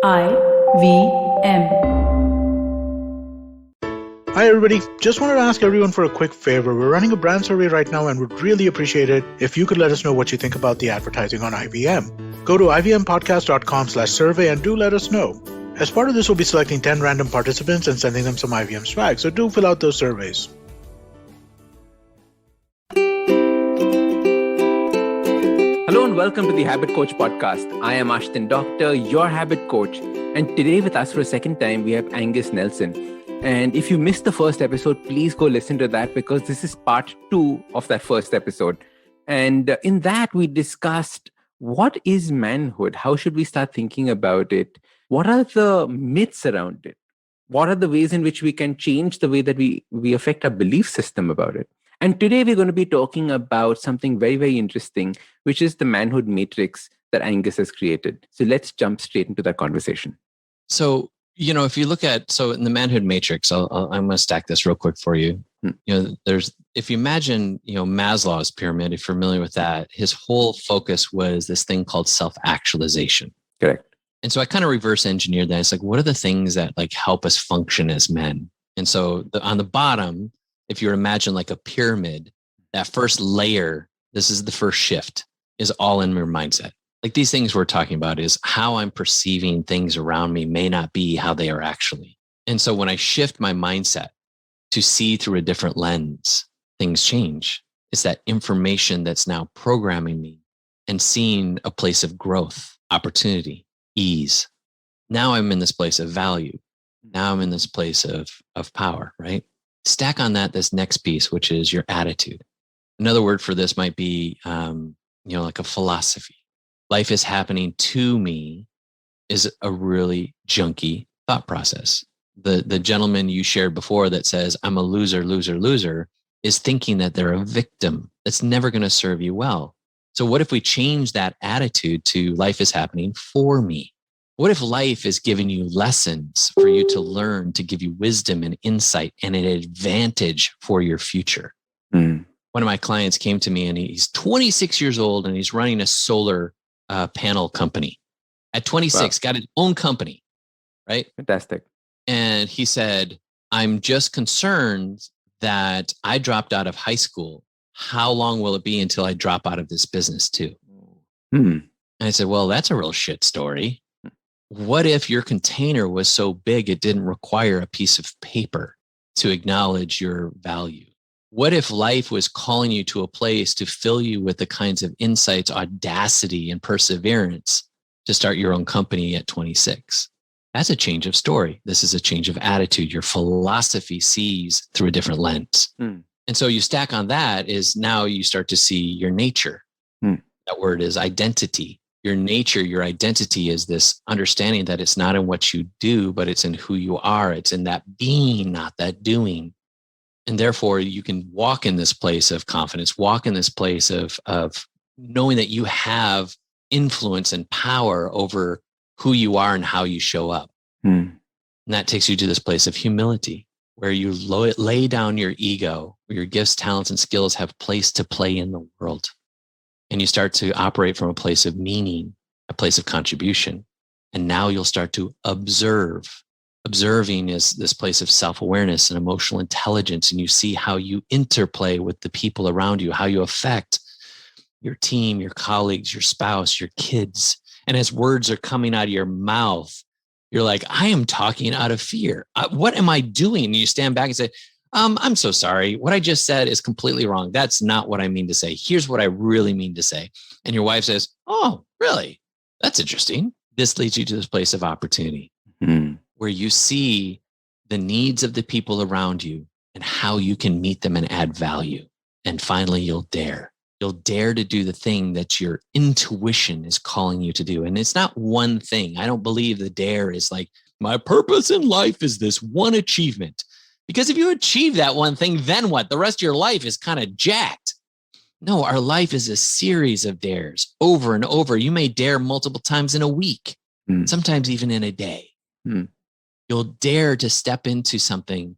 IBM. Hi everybody, just wanted to ask everyone for a quick favor. We're running a brand survey right now and would really appreciate it if you could let us know what you think about the advertising on IBM. Go to ibmpodcast.com/survey and do let us know. As part of this, we'll be selecting 10 random participants and sending them some IBM swag, so do fill out those surveys. Hello and welcome to the Habit Coach podcast. I am Ashdin Doctor, your habit coach. And today with us for a second time, we have Angus Nelson. And if you missed the first episode, please go listen to that because this is part 2 of that first episode. And in that, we discussed what is manhood? How should we start thinking about it? What are the myths around it? What are the ways in which we can change the way that we affect our belief system about it? And today we're going to be talking about something very, very interesting, which is the Manhood Matrix that Angus has created. So let's jump straight into that conversation. So, if you look at, in the Manhood Matrix, I'm going to stack this real quick for you. If you imagine, Maslow's pyramid, if you're familiar with that, his whole focus was this thing called self-actualization. Correct. And so I kind of reverse engineered that. It's like, what are the things that help us function as men? And so on the bottom, if you imagine like a pyramid, that first layer, this is the first shift, is all in your mindset. Like these things we're talking about is how I'm perceiving things around me may not be how they are actually. And so when I shift my mindset to see through a different lens, things change. It's that information that's now programming me and seeing a place of growth, opportunity, ease. Now I'm in this place of value. Now I'm in this place of power, right? Stack on that this next piece, which is your attitude. Another word for this might be, like a philosophy. Life is happening to me is a really junky thought process. The gentleman you shared before that says, I'm a loser, loser, loser, is thinking that they're a victim. That's never going to serve you well. So what if we change that attitude to life is happening for me? What if life is giving you lessons for you to learn, to give you wisdom and insight and an advantage for your future? One of my clients came to me and he's 26 years old and he's running a solar panel company. At 26, got his own company, right? Fantastic. And he said, I'm just concerned that I dropped out of high school. How long will it be until I drop out of this business too? And I said, well, that's a real shit story. What if your container was so big it didn't require a piece of paper to acknowledge your value? What if life was calling you to a place to fill you with the kinds of insights, audacity, and perseverance to start your own company at 26? That's a change of story. This is a change of attitude. Your philosophy sees through a different lens. And so you stack on that is now you start to see your nature. That word is identity. Your nature, your identity is this understanding that it's not in what you do, but it's in who you are. It's in that being, not that doing. And therefore, you can walk in this place of confidence, walk in this place of knowing that you have influence and power over who you are and how you show up. And that takes you to this place of humility, where you lay down your ego, where your gifts, talents, and skills have place to play in the world. And you start to operate from a place of meaning, a place of contribution. And now you'll start to observe. Observing is this place of self-awareness and emotional intelligence. And you see how you interplay with the people around you, how you affect your team, your colleagues, your spouse, your kids. And as words are coming out of your mouth, you're like, I am talking out of fear. What am I doing? And you stand back and say, I'm so sorry. What I just said is completely wrong. That's not what I mean to say. Here's what I really mean to say. And your wife says, oh, really? That's interesting. This leads you to this place of opportunity where you see the needs of the people around you and how you can meet them and add value. And finally, you'll dare. You'll dare to do the thing that your intuition is calling you to do. And it's not one thing. I don't believe the dare is like, my purpose in life is this one achievement. Because if you achieve that one thing, then what? The rest of your life is kind of jacked. No, our life is a series of dares over and over. You may dare multiple times in a week, sometimes even in a day. You'll dare to step into something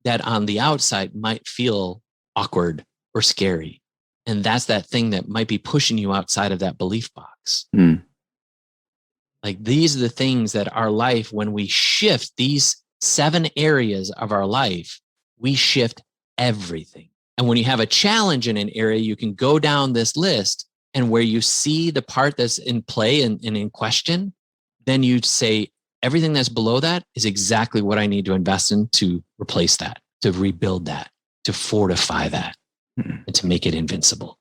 that on the outside might feel awkward or scary. And that's that thing that might be pushing you outside of that belief box. Like these are the things that our life, when we shift these 7 areas of our life, we shift everything. And when you have a challenge in an area, you can go down this list, and where you see the part that's in play and in question, then you say, everything that's below that is exactly what I need to invest in to replace that, to rebuild that, to fortify that, and to make it invincible.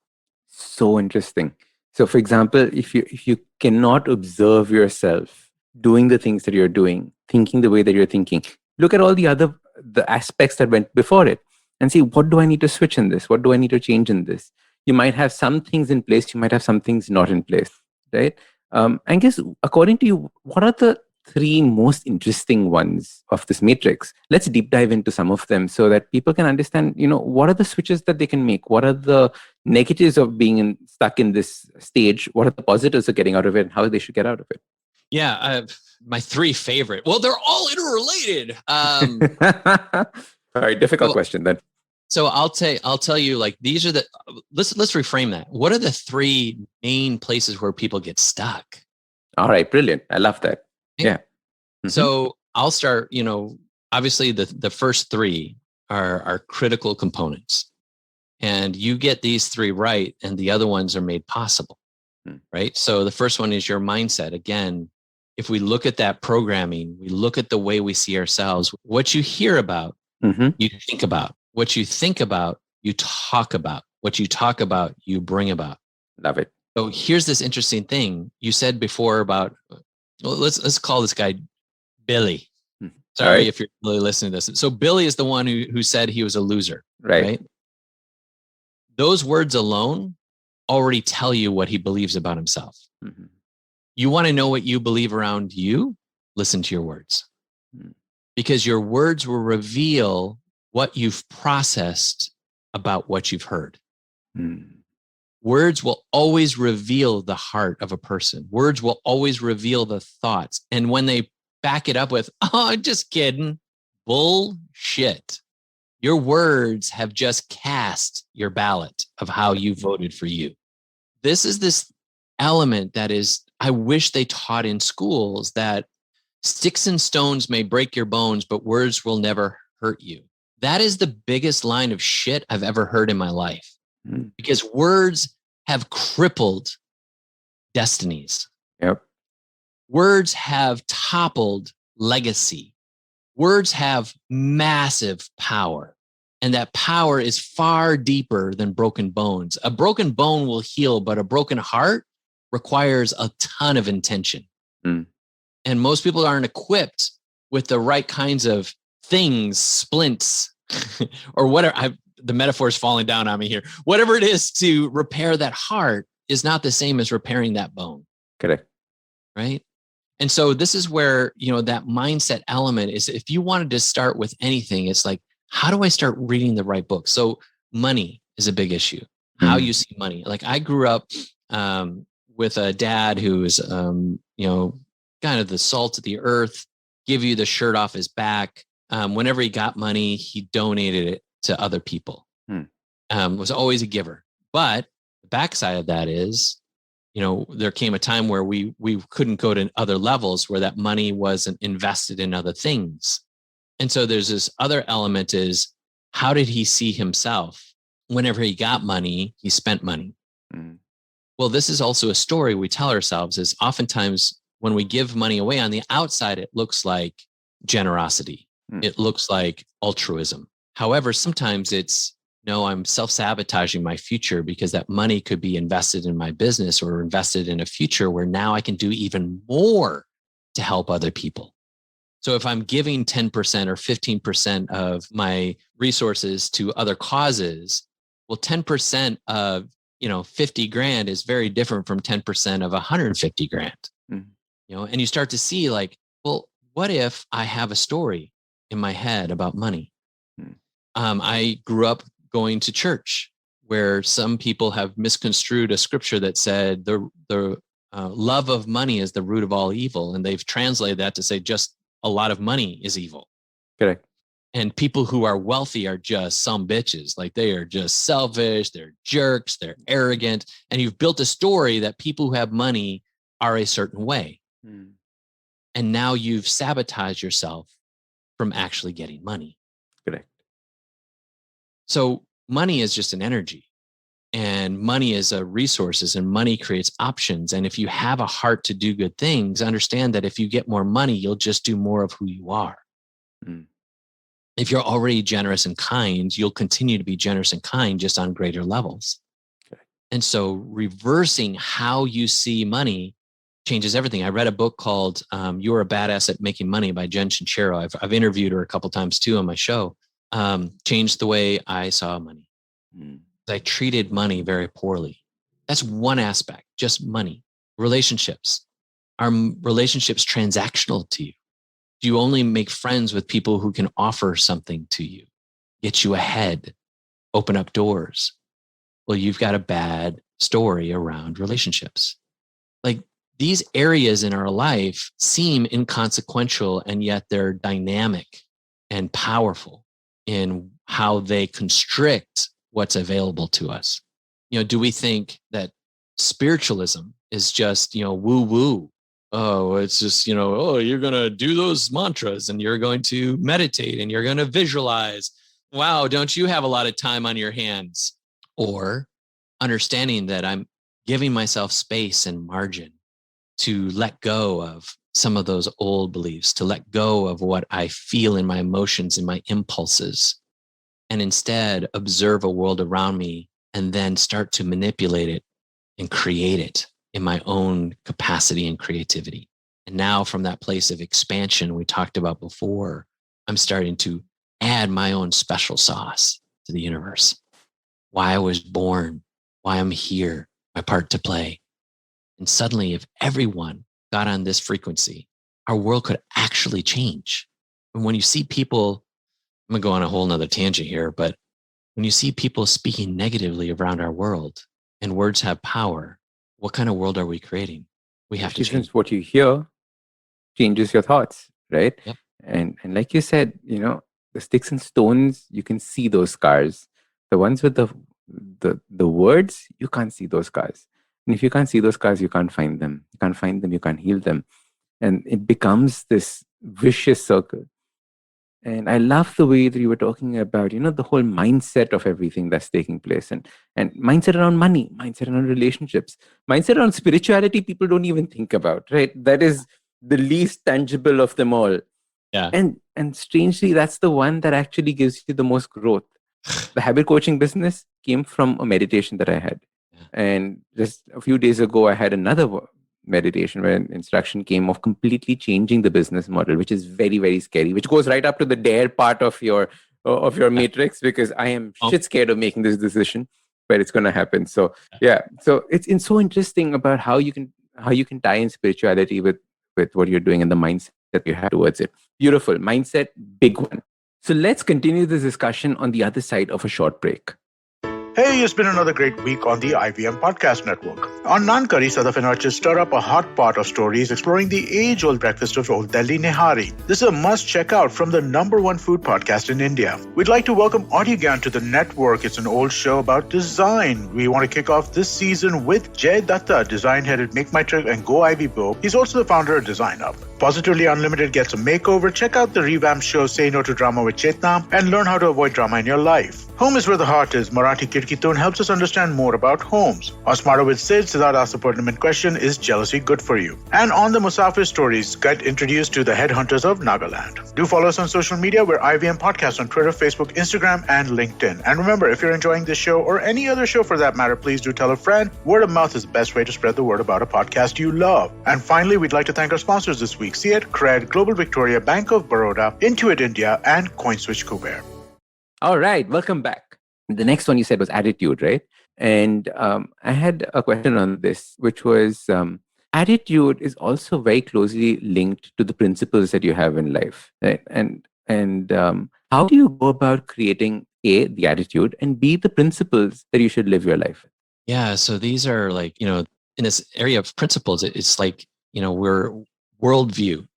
So interesting. So, for example, if you cannot observe yourself doing the things that you're doing, thinking the way that you're thinking, look at all the aspects that went before it and see, what do I need to switch in this? What do I need to change in this? You might have some things in place. You might have some things not in place, right? Angus, according to you, what are the 3 most interesting ones of this matrix? Let's deep dive into some of them so that people can understand, what are the switches that they can make? What are the negatives of being stuck in this stage? What are the positives of getting out of it, and how they should get out of it? Yeah, my 3 favorite. Well, they're all interrelated. All right, difficult question then. So I'll tell you, like, these are the, let's reframe that. What are the 3 main places where people get stuck? All right, brilliant. I love that. Yeah. Mm-hmm. So I'll start, obviously the first 3 are critical components, and you get these 3 right, and the other ones are made possible, right? So the first one is your mindset. Again, if we look at that programming, we look at the way we see ourselves, what you hear about, you think about. What you think about, you talk about. What you talk about, you bring about. Love it. So here's this interesting thing. You said before about, well, let's call this guy Billy. Sorry if you're really listening to this. So Billy is the one who said he was a loser. Right? Those words alone already tell you what he believes about himself. You want to know what you believe around you? Listen to your words. Because your words will reveal what you've processed about what you've heard. Words will always reveal the heart of a person. Words will always reveal the thoughts. And when they back it up with, oh, just kidding, bullshit. Your words have just cast your ballot of how you voted for you. This is this element that is, I wish they taught in schools, that sticks and stones may break your bones, but words will never hurt you. That is the biggest line of shit I've ever heard in my life, because words have crippled destinies. Words have toppled legacy. Words have massive power, and that power is far deeper than broken bones. A broken bone will heal, but a broken heart requires a ton of intention. And most people aren't equipped with the right kinds of things, splints, or whatever. The metaphor is falling down on me here. Whatever it is to repair that heart is not the same as repairing that bone. Correct. Right? And so this is where, that mindset element is, if you wanted to start with anything, it's like, how do I start reading the right book? So money is a big issue. How you see money. Like, I grew up with a dad who is, kind of the salt of the earth, give you the shirt off his back. Whenever he got money, he donated it to other people. Was always a giver. But the backside of that is, there came a time where we couldn't go to other levels, where that money wasn't invested in other things. And so there's this other element is, how did he see himself? Whenever he got money, he spent money. Well, this is also a story we tell ourselves, is oftentimes when we give money away, on the outside, it looks like generosity. It looks like altruism. However, sometimes it's, no, I'm self-sabotaging my future, because that money could be invested in my business or invested in a future where now I can do even more to help other people. So if I'm giving 10% or 15% of my resources to other causes, well, 10% of, 50 grand is very different from 10% of 150 grand. And you start to see, like, well, what if I have a story in my head about money? I grew up going to church, where some people have misconstrued a scripture that said the love of money is the root of all evil. And they've translated that to say just a lot of money is evil. Correct. And people who are wealthy are just some bitches. Like, they are just selfish, they're jerks, they're arrogant. And you've built a story that people who have money are a certain way. And now you've sabotaged yourself from actually getting money. Correct. So money is just an energy, and money is a resources, and money creates options. And if you have a heart to do good things, understand that if you get more money, you'll just do more of who you are. Mm. If you're already generous and kind, you'll continue to be generous and kind, just on greater levels. Okay. And so reversing how you see money changes everything. I read a book called You're a Badass at Making Money by Jen Sincero. I've interviewed her a couple times too on my show. Changed the way I saw money. Mm. I treated money very poorly. That's one aspect, just money. Relationships. Are relationships transactional to you? Do you only make friends with people who can offer something to you, get you ahead, open up doors? Well, you've got a bad story around relationships. Like, these areas in our life seem inconsequential, and yet they're dynamic and powerful in how they constrict what's available to us. Do we think that spiritualism is just, woo woo? Oh, it's just, you're going to do those mantras and you're going to meditate and you're going to visualize. Wow, don't you have a lot of time on your hands? Or understanding that I'm giving myself space and margin to let go of some of those old beliefs, to let go of what I feel in my emotions and my impulses, and instead observe a world around me and then start to manipulate it and create it in my own capacity and creativity. And now, from that place of expansion we talked about before, I'm starting to add my own special sauce to the universe. Why I was born, why I'm here, my part to play. And suddenly, if everyone got on this frequency, our world could actually change. And when you see people, I'm going to go on a whole nother tangent here, but when you see people speaking negatively around our world, and words have power, what kind of world are we creating? We have to change. What you hear changes your thoughts, right? Yep. And like you said, the sticks and stones, you can see those scars. The ones with the words, you can't see those scars. And if you can't see those scars, you can't find them. You can't find them, you can't heal them. And it becomes this vicious circle. And I love the way that you were talking about, the whole mindset of everything that's taking place, and mindset around money, mindset around relationships, mindset around spirituality. People don't even think about, right? That is the least tangible of them all. Yeah. And strangely, that's the one that actually gives you the most growth. The habit coaching business came from a meditation that I had. Yeah. And just a few days ago, I had another meditation where an instruction came of completely changing the business model, which is very, very scary, which goes right up to the dare part of your matrix, because I am shit scared of making this decision, but it's going to happen. So so it's so interesting about how you can tie in spirituality with what you're doing and the mindset that you have towards it. Beautiful mindset, big one. So let's continue this discussion on the other side of a short break. Hey, it's been another great week on the IBM Podcast Network. On Naan Curry, Sadaf artists stir up a hot pot of stories exploring the age-old breakfast of Old Delhi Nihari. This is a must-check out from the #1 food podcast in India. We'd like to welcome Audiogan to the network. It's an old show about design. We want to kick off this season with Jay Datta, design head at Make My Trip and Go Ivy Bo. He's also the founder of Design Up. Positively Unlimited gets a makeover. Check out the revamped show Say No to Drama with Chetna and learn how to avoid drama in your life. Home is where the heart is. Marathi Kirkitun helps us understand more about homes. Osmara with Sid, Siddharth asks a pertinent question: is jealousy good for you? And on the Musafir Stories, get introduced to the headhunters of Nagaland. Do follow us on social media. We're IVM Podcast on Twitter, Facebook, Instagram, and LinkedIn. And remember, if you're enjoying this show or any other show for that matter, please do tell a friend. Word of mouth is the best way to spread the word about a podcast you love. And finally, we'd like to thank our sponsors this week: Seat, Cred, Global Victoria, Bank of Baroda, Intuit India, and CoinSwitch Kuber. All right, welcome back. The next one you said was attitude, right? And I had a question on this, which was attitude is also very closely linked to the principles that you have in life, right? And how do you go about creating A, the attitude, and B, the principles that you should live your life? Yeah, so these are like, in this area of principles, it's like, we're worldview,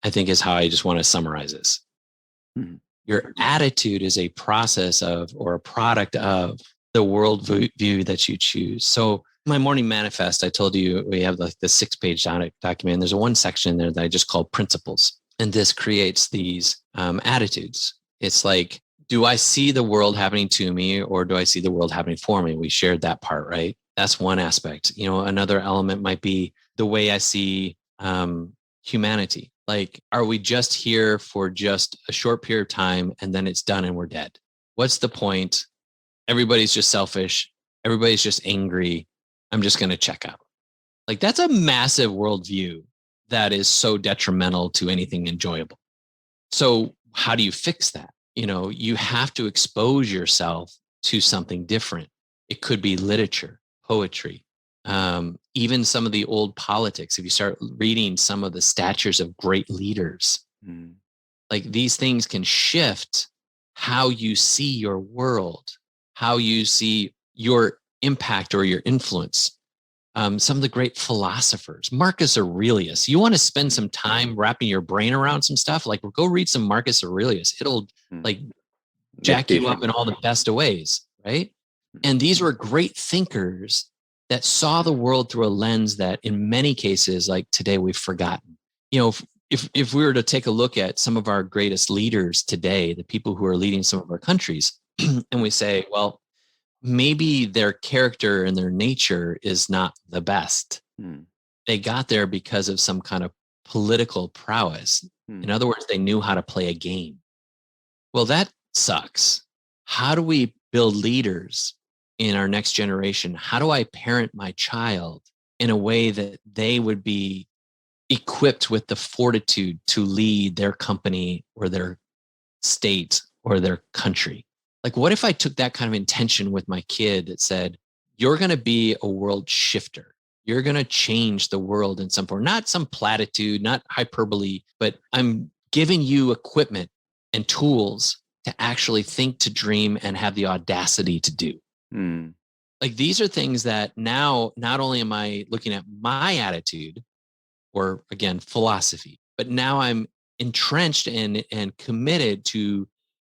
I think, is how I just want to summarize this. Mm-hmm. Your attitude is a process of, or a product of, the worldview that you choose. So My morning manifest, I told you we have like the 6-page document. There's one section there that I just call principles. And this creates these attitudes. It's like, do I see the world happening to me or do I see the world happening for me? We shared that part, right? That's one aspect. Another element might be the way I see humanity. Like, are we just here for just a short period of time and then it's done and we're dead? What's the point? Everybody's just selfish. Everybody's just angry. I'm just going to check out. Like, that's a massive worldview that is so detrimental to anything enjoyable. So how do you fix that? You have to expose yourself to something different. It could be literature, poetry, even some of the old politics. If you start reading some of the statures of great leaders, like these things can shift how you see your world, how you see your impact or your influence. Some of the great philosophers, Marcus Aurelius. You want to spend some time wrapping your brain around some stuff? Like, go read some Marcus Aurelius. It'll like jack you up in all the best of ways, right? And these were great thinkers that saw the world through a lens that in many cases, like today, we've forgotten. If we were to take a look at some of our greatest leaders today, the people who are leading some of our countries, and we say, well, maybe their character and their nature is not the best. They got there because of some kind of political prowess. In other words, they knew how to play a game. Well, that sucks. How do we build leaders in our next generation? How do I parent my child in a way that they would be equipped with the fortitude to lead their company or their state or their country? Like, what if I took that kind of intention with my kid that said, you're going to be a world shifter. You're going to change the world in some form, not some platitude, not hyperbole, but I'm giving you equipment and tools to actually think, to dream, and have the audacity to do. Like, these are things that now, not only am I looking at my attitude or, again, philosophy, but now I'm entrenched and committed to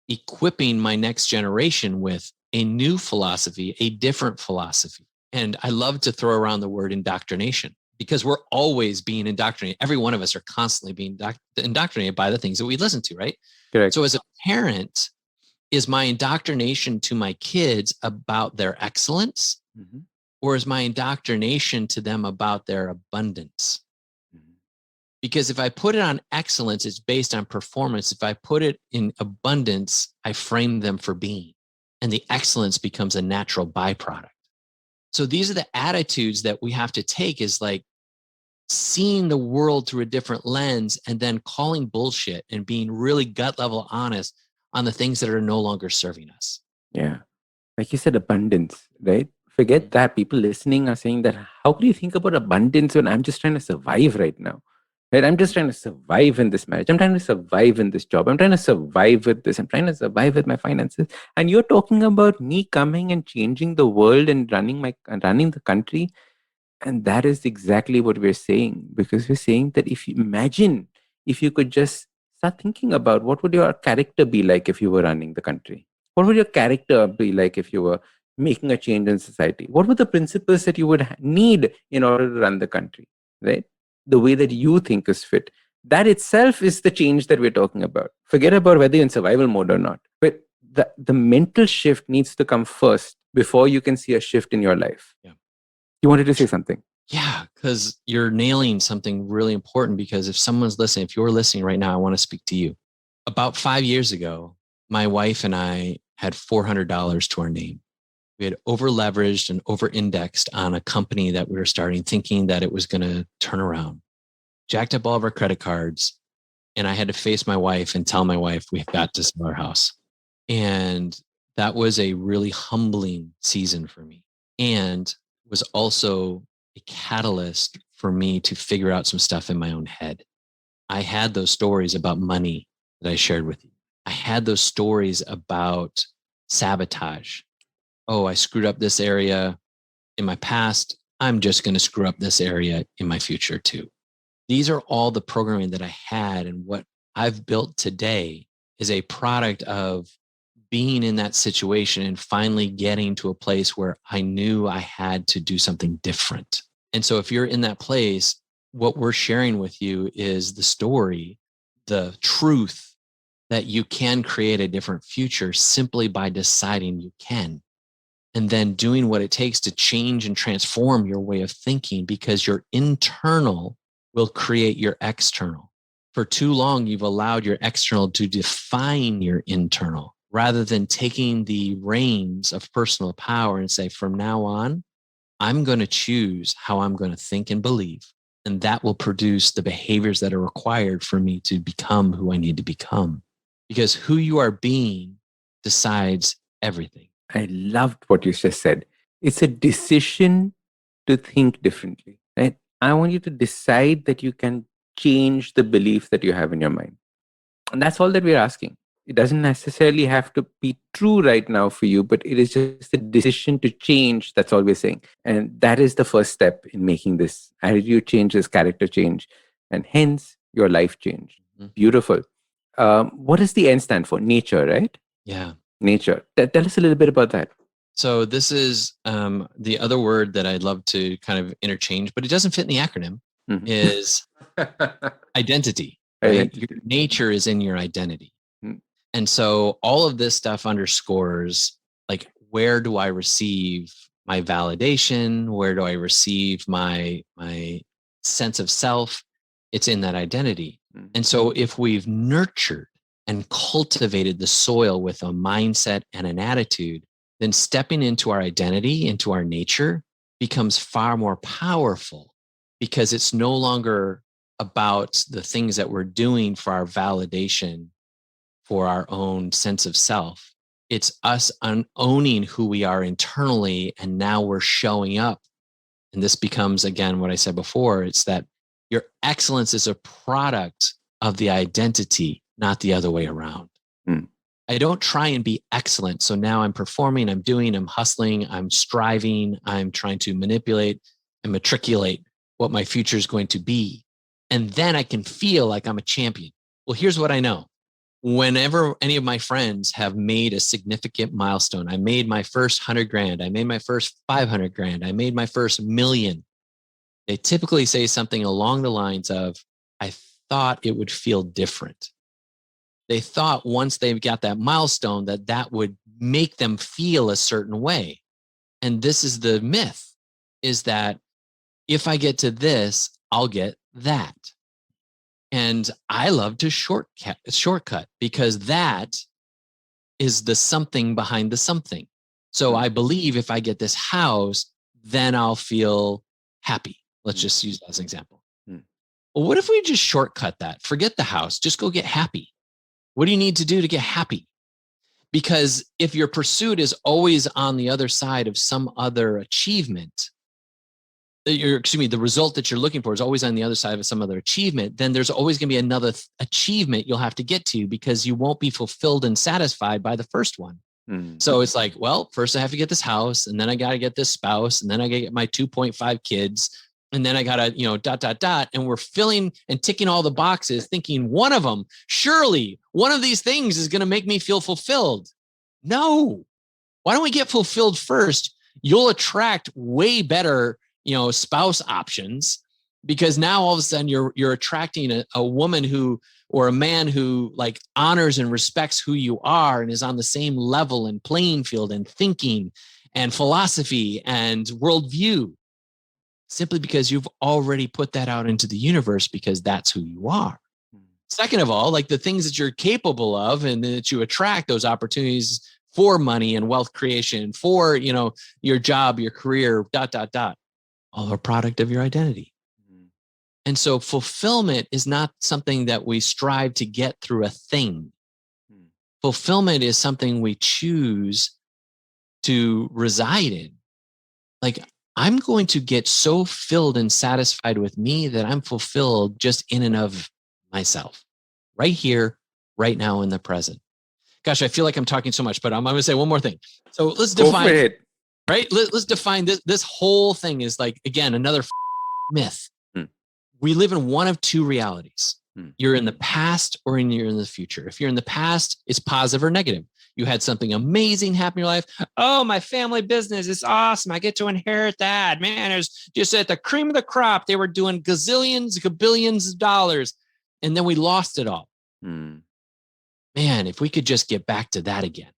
equipping my next generation with a new philosophy, a different philosophy. And I love to throw around the word indoctrination because we're always being indoctrinated. Every one of us are constantly being indoctrinated by the things that we listen to, right? Correct. So as a parent, is my indoctrination to my kids about their excellence, or is my indoctrination to them about their abundance? Because if I put it on excellence, it's based on performance. If I put it in abundance, I frame them for being. And the excellence becomes a natural byproduct. So these are the attitudes that we have to take, is like seeing the world through a different lens and then calling bullshit and being really gut level honest on the things that are no longer serving us. Yeah. Like you said, abundance, right? Forget that. People listening are saying that, how could you think about abundance when I'm just trying to survive right now? Right? I'm just trying to survive in this marriage. I'm trying to survive in this job. I'm trying to survive with this. I'm trying to survive with my finances. And you're talking about me coming and changing the world and running the country. And that is exactly what we're saying, because we're saying that if you could just start thinking about what would your character be like if you were running the country? What would your character be like if you were making a change in society? What were the principles that you would need in order to run the country, right? The way that you think is fit. That itself is the change that we're talking about. Forget about whether you're in survival mode or not. But the mental shift needs to come first before you can see a shift in your life. Yeah. You wanted to say something? Yeah, because you're nailing something really important. Because if someone's listening, if you're listening right now, I want to speak to you. About 5 years ago, my wife and I had $400 to our name. We had over leveraged and over indexed on a company that we were starting, thinking that it was going to turn around. Jacked up all of our credit cards. And I had to face my wife and tell my wife, we've got to sell our house. And that was a really humbling season for me, and was also a catalyst for me to figure out some stuff in my own head. I had those stories about money that I shared with you. I had those stories about sabotage. Oh, I screwed up this area in my past. I'm just going to screw up this area in my future too. These are all the programming that I had, and what I've built today is a product of being in that situation and finally getting to a place where I knew I had to do something different. And so if you're in that place, what we're sharing with you is the story, the truth that you can create a different future simply by deciding you can. And then doing what it takes to change and transform your way of thinking, because your internal will create your external. For too long, you've allowed your external to define your internal rather than taking the reins of personal power and say, from now on, I'm going to choose how I'm going to think and believe. And that will produce the behaviors that are required for me to become who I need to become. Because who you are being decides everything. I loved what you just said. It's a decision to think differently, right? I want you to decide that you can change the belief that you have in your mind. And that's all that we're asking. It doesn't necessarily have to be true right now for you, but it is just a decision to change. That's all we're saying. And that is the first step in making this attitude change, this character change, and hence your life change. Mm-hmm. Beautiful. What does the N stand for? Nature, right? Yeah. Nature. Tell us a little bit about that. So this is the other word that I'd love to kind of interchange, but it doesn't fit in the acronym, is identity. Right? Your nature is in your identity. Mm-hmm. And so all of this stuff underscores, like, where do I receive my validation? Where do I receive my sense of self? It's in that identity. Mm-hmm. And so if we've nurtured and cultivated the soil with a mindset and an attitude, then stepping into our identity, into our nature, becomes far more powerful, because it's no longer about the things that we're doing for our validation, for our own sense of self. It's us owning who we are internally, and now we're showing up. And this becomes, again, what I said before, it's that your excellence is a product of the identity, not the other way around. I don't try and be excellent. So now I'm performing, I'm doing, I'm hustling, I'm striving, I'm trying to manipulate and matriculate what my future is going to be. And then I can feel like I'm a champion. Well, here's what I know. Whenever any of my friends have made a significant milestone, I made my first 100 grand, I made my first 500 grand, I made my first million, they typically say something along the lines of, I thought it would feel different. They thought once they got that milestone that would make them feel a certain way. And this is the myth, is that if I get to this, I'll get that. And I love to shortcut, because that is the something behind the something. So I believe if I get this house, then I'll feel happy. Let's just use that as an example. Well, what if we just shortcut that? Forget the house, just go get happy. What do you need to do to get happy? Because if your pursuit is always on the other side of some other achievement, the result that you're looking for is always on the other side of some other achievement, then there's always going to be another achievement you'll have to get to, because you won't be fulfilled and satisfied by the first one. So it's like, well, first I have to get this house, and then I got to get this spouse, and then I got to get my 2.5 kids. And then I got to, and we're filling and ticking all the boxes, thinking one of them, surely one of these things is going to make me feel fulfilled. No. Why don't we get fulfilled first? You'll attract way better, spouse options, because now all of a sudden you're attracting a woman who, or a man who, like, honors and respects who you are and is on the same level and playing field and thinking and philosophy and worldview. Simply because you've already put that out into the universe, because that's who you are. Second of all, like, the things that you're capable of and that you attract, those opportunities for money and wealth creation, for, your job, your career, all a product of your identity. And so fulfillment is not something that we strive to get through a thing. Fulfillment is something we choose to reside in. Like, I'm going to get so filled and satisfied with me that I'm fulfilled just in and of myself, right here, right now, in the present. Gosh, I feel like I'm talking so much, but I'm going to say one more thing. So let's define it, right? Let's define this. This whole thing is, like, again, another myth. We live in one of two realities. You're in the past or you're in the future. If you're in the past, it's positive or negative. You had something amazing happen in your life. Oh, my family business is awesome. I get to inherit that. Man, it was just at the cream of the crop. They were doing gazillions, gabillions of dollars. And then we lost it all. Man, if we could just get back to that again.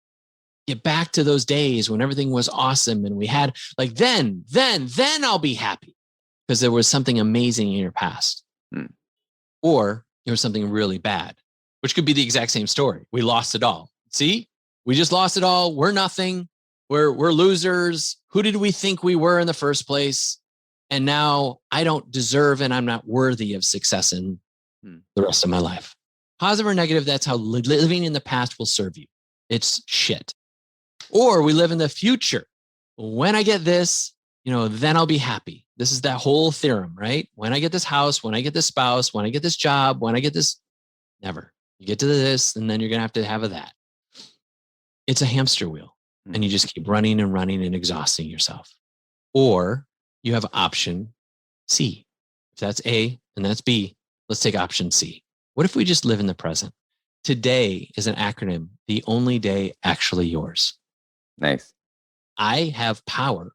Get back to those days when everything was awesome and we had like, then I'll be happy because there was something amazing in your past. Or there was something really bad, which could be the exact same story. We lost it all. See, we just lost it all. We're nothing. We're losers. Who did we think we were in the first place? And now I don't deserve and I'm not worthy of success in the rest of my life. Positive or negative, that's how living in the past will serve you. It's shit. Or we live in the future. When I get this, then I'll be happy. This is that whole theorem, right? When I get this house, when I get this spouse, when I get this job, when I get this, never. You get to this, and then you're going to have a that. It's a hamster wheel, and you just keep running and running and exhausting yourself. Or you have option C. If that's A and that's B, let's take option C. What if we just live in the present? Today is an acronym, the only day actually yours. Nice. I have power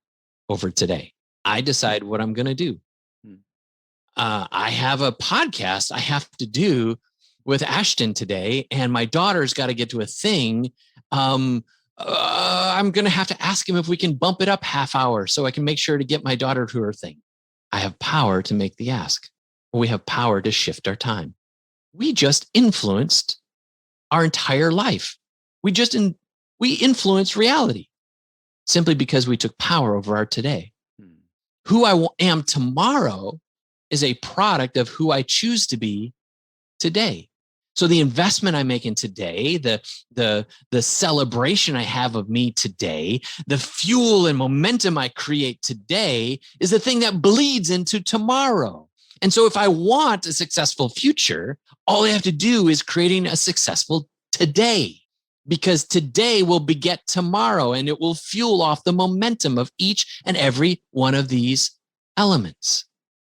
over today. I decide what I'm going to do. I have a podcast I have to do with Ashdin today, and my daughter's got to get to a thing. I'm going to have to ask him if we can bump it up half hour so I can make sure to get my daughter to her thing. I have power to make the ask. We have power to shift our time. We just influenced our entire life. We influence reality simply because we took power over our today. Who I am tomorrow is a product of who I choose to be today. So the investment I make in today, the celebration I have of me today, the fuel and momentum I create today is the thing that bleeds into tomorrow. And so if I want a successful future, all I have to do is creating a successful today, because today will beget tomorrow and it will fuel off the momentum of each and every one of these elements.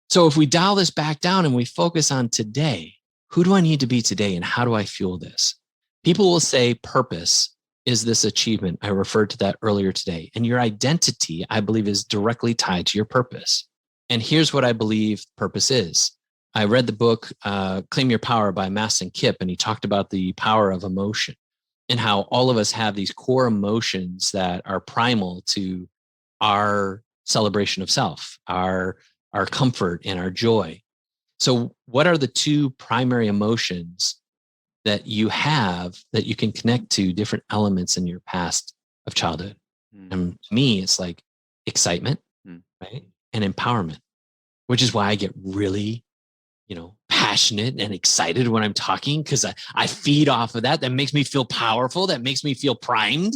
So if we dial this back down and we focus on today, who do I need to be today and how do I fuel this? People will say purpose is this achievement. I referred to that earlier today. And your identity, I believe, is directly tied to your purpose. And here's what I believe purpose is. I read the book, Claim Your Power by Mastin Kipp, and he talked about the power of emotion and how all of us have these core emotions that are primal to our celebration of self, our comfort and our joy. So what are the two primary emotions that you have that you can connect to different elements in your past of childhood? And to me, it's like excitement, right? And empowerment, which is why I get really, passionate and excited when I'm talking, because I feed off of that. That makes me feel powerful. That makes me feel primed.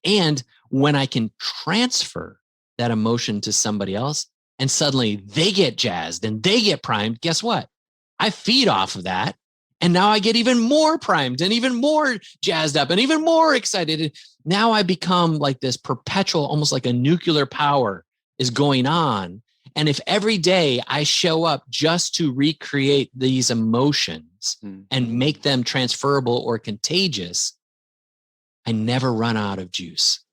And when I can transfer that emotion to somebody else and suddenly they get jazzed and they get primed, guess what? I feed off of that. And now I get even more primed and even more jazzed up and even more excited. Now I become like this perpetual, almost like a nuclear power is going on. And if every day I show up just to recreate these emotions and make them transferable or contagious, I never run out of juice.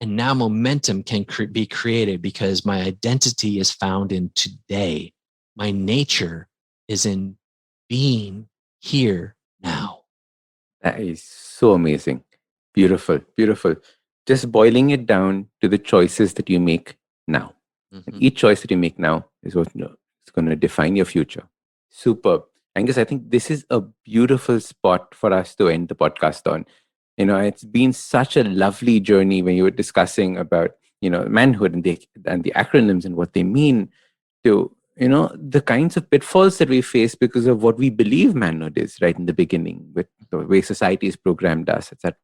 And now momentum can be created because my identity is found in today. My nature is in being here now. That is so amazing. Beautiful, beautiful. Just boiling it down to the choices that you make now. And each choice that you make now is what is going to define your future. Superb. Angus, I think this is a beautiful spot for us to end the podcast on. It's been such a lovely journey when you were discussing about, manhood and the acronyms and what they mean to, the kinds of pitfalls that we face because of what we believe manhood is right in the beginning, with the way society has programmed us, etc.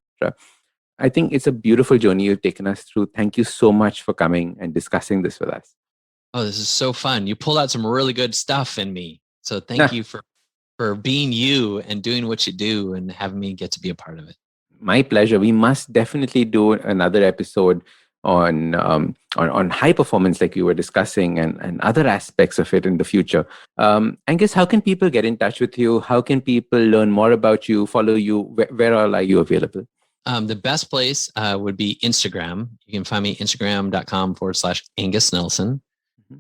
I think it's a beautiful journey you've taken us through. Thank you so much for coming and discussing this with us. Oh, this is so fun. You pulled out some really good stuff in me. So thank you for being you and doing what you do and having me get to be a part of it. My pleasure. We must definitely do another episode on high performance, like you were discussing, and other aspects of it in the future. Angus, how can people get in touch with you? How can people learn more about you, follow you? Where all are you available? The best place would be Instagram. You can find me instagram.com/Angus Nelson.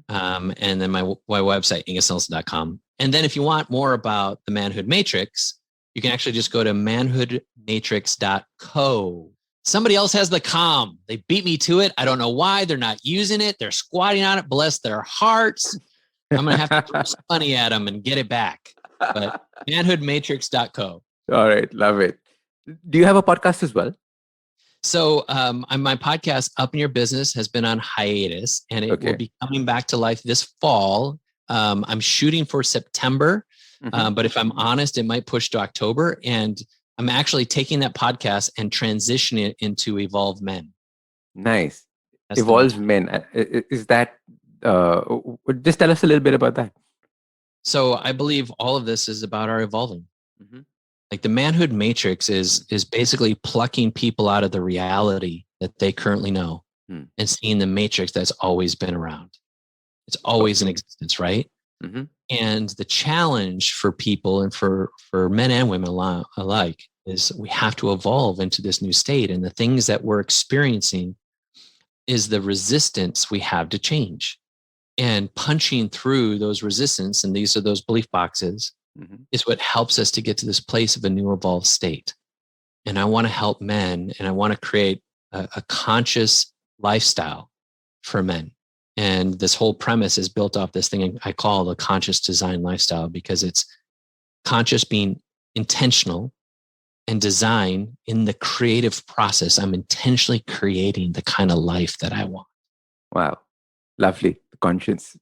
And then my website, angusnelson.com. And then if you want more about the Manhood Matrix, you can actually just go to manhoodmatrix.co. Somebody else has the com. They beat me to it. I don't know why. They're not using it. They're squatting on it. Bless their hearts. I'm going to have to throw some money at them and get it back. But manhoodmatrix.co. All right. Love it. Do you have a podcast as well? So my podcast, Up in Your Business, has been on hiatus, and it will be coming back to life this fall. I'm shooting for September, but if I'm honest, it might push to October. And I'm actually taking that podcast and transitioning it into Evolve Men. Nice. Evolve Men. Is that, just tell us a little bit about that. So I believe all of this is about our evolving. Like the Manhood Matrix is basically plucking people out of the reality that they currently know and seeing the matrix that's always been around. It's always in existence, right? And the challenge for people and for men and women alike is we have to evolve into this new state. And the things that we're experiencing is the resistance we have to change. And punching through those resistance, and these are those belief boxes, is what helps us to get to this place of a new evolved state. And I want to help men, and I want to create a conscious lifestyle for men. And this whole premise is built off this thing I call the conscious design lifestyle, because it's conscious being intentional and design in the creative process. I'm intentionally creating the kind of life that I want. Wow. Lovely. Conscious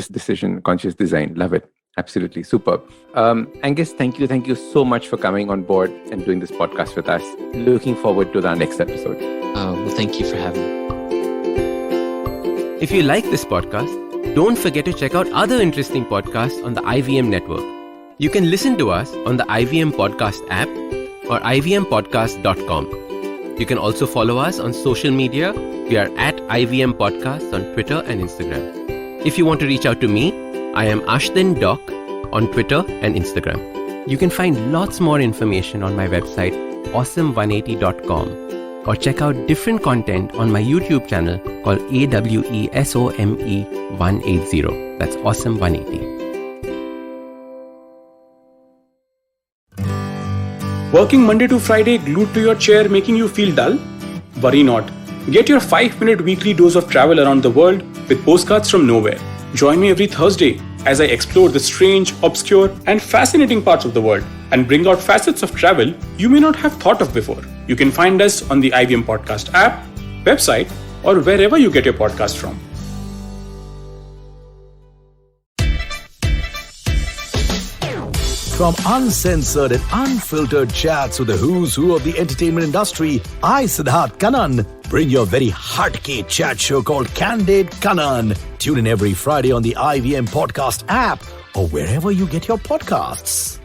decision, conscious design. Love it. Absolutely. Superb. Angus, thank you. Thank you so much for coming on board and doing this podcast with us. Looking forward to our next episode. Well, thank you for having me. If you like this podcast, don't forget to check out other interesting podcasts on the IBM network. You can listen to us on the IBM Podcast app or IBMPodcast.com. You can also follow us on social media. We are at IBM Podcasts on Twitter and Instagram. If you want to reach out to me, I am Ashdin Doc on Twitter and Instagram. You can find lots more information on my website, awesome180.com, or check out different content on my YouTube channel called AWESOME180. That's Awesome 180. Working Monday to Friday glued to your chair making you feel dull? Worry not. Get your 5-minute weekly dose of travel around the world with postcards from nowhere. Join me every Thursday as I explore the strange, obscure, and fascinating parts of the world and bring out facets of travel you may not have thought of before. You can find us on the IBM Podcast app, website, or wherever you get your podcast from. From uncensored and unfiltered chats with the who's who of the entertainment industry, I, Siddharth Kannan, bring your very hardcore chat show called Candid Kannan. Tune in every Friday on the IBM Podcast app or wherever you get your podcasts.